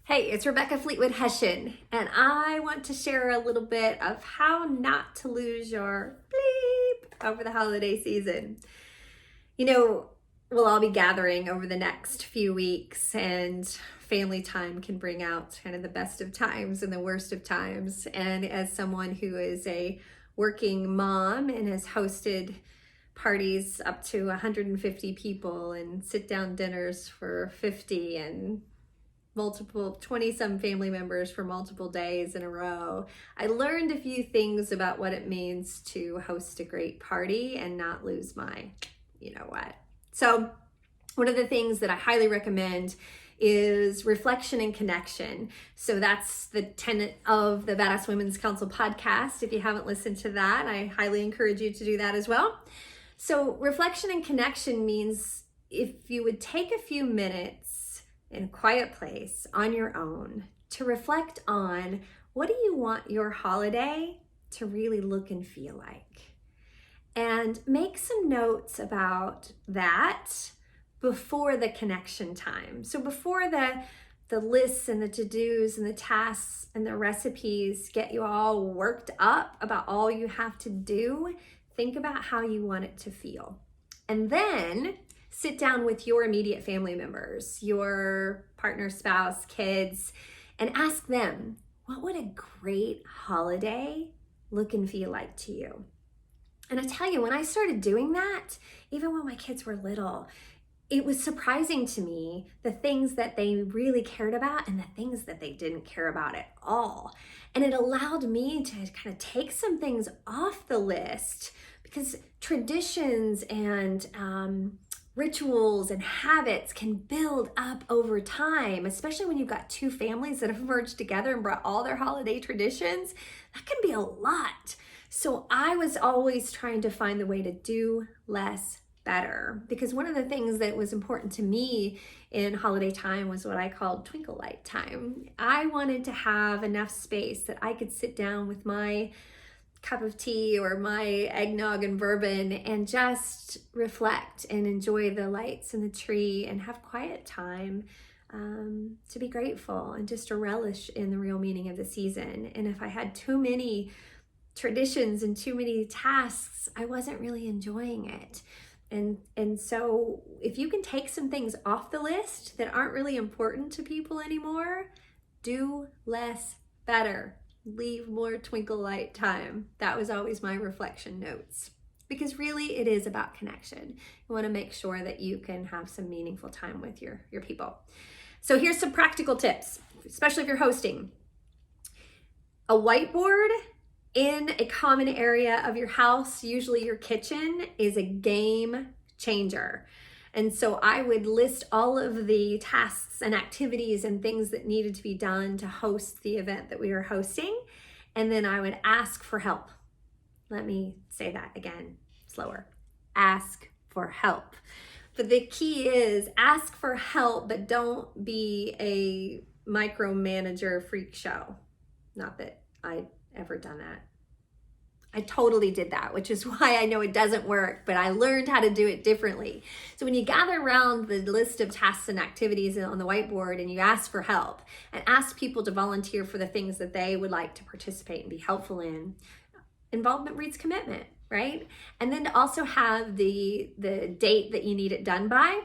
Hey, it's Rebecca Fleetwood Hession, and I want to share a little bit of how not to lose your bleep over the holiday season. We'll all be gathering over the next few weeks, and family time can bring out kind of the best of times and the worst of times. And as someone who is a working mom and has hosted parties up to 150 people and sit down dinners for 50 and multiple 20 some family members for multiple days in a row, I learned a few things about what it means to host a great party and not lose my what. So one of the things that I highly recommend is reflection and connection. So that's the tenet of the Badass Women's Council podcast. If you haven't listened to that, I highly encourage you to do that as well. So reflection and connection means if you would take a few minutes in a quiet place on your own to reflect on what do you want your holiday to really look and feel like, and make some notes about that before the connection time. So before the lists and the to-dos and the tasks and the recipes get you all worked up about all you have to do, think about how you want it to feel. And then sit down with your immediate family members, your partner, spouse, kids, and ask them, what would a great holiday look and feel like to you? And I tell you, when I started doing that, even when my kids were little, it was surprising to me the things that they really cared about and the things that they didn't care about at all. And it allowed me to kind of take some things off the list, because traditions and rituals and habits can build up over time, especially when you've got two families that have merged together and brought all their holiday traditions. That can be a lot. So I was always trying to find the way to do less better, because one of the things that was important to me in holiday time was what I called twinkle light time. I wanted to have enough space that I could sit down with my cup of tea or my eggnog and bourbon and just reflect and enjoy the lights and the tree and have quiet time, to be grateful and just to relish in the real meaning of the season. And if I had too many traditions and too many tasks, I wasn't really enjoying it. And so if you can take some things off the list that aren't really important to people anymore, do less better. Leave more twinkle light time. That was always my reflection notes, because really it is about connection. You want to make sure that you can have some meaningful time with your people. So here's some practical tips, especially if you're hosting. A whiteboard in a common area of your house, usually your kitchen, is a game changer. And so I would list all of the tasks and activities and things that needed to be done to host the event that we were hosting. And then I would ask for help. Let me say that again, slower. Ask for help. But the key is ask for help, but don't be a micromanager freak show. Not that I'd ever done that. I totally did that, which is why I know it doesn't work, but I learned how to do it differently. So when you gather around the list of tasks and activities on the whiteboard and you ask for help and ask people to volunteer for the things that they would like to participate and be helpful in, involvement breeds commitment, right? And then to also have the date that you need it done by,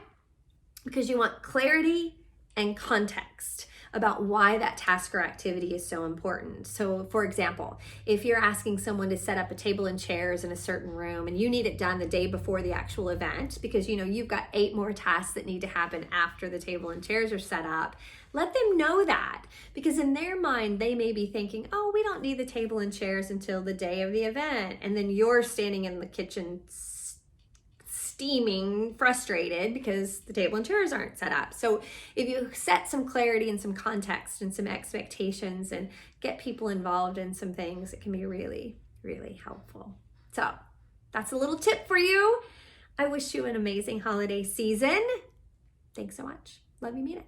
because you want clarity and context about why that task or activity is so important. So for example, if you're asking someone to set up a table and chairs in a certain room and you need it done the day before the actual event, because you've got 8 more tasks that need to happen after the table and chairs are set up, let them know that, because in their mind, they may be thinking, oh, we don't need the table and chairs until the day of the event. And then you're standing in the kitchen steaming, frustrated because the table and chairs aren't set up. So if you set some clarity and some context and some expectations and get people involved in some things, it can be really, really helpful. So that's a little tip for you. I wish you an amazing holiday season. Thanks so much. Love you, mean it.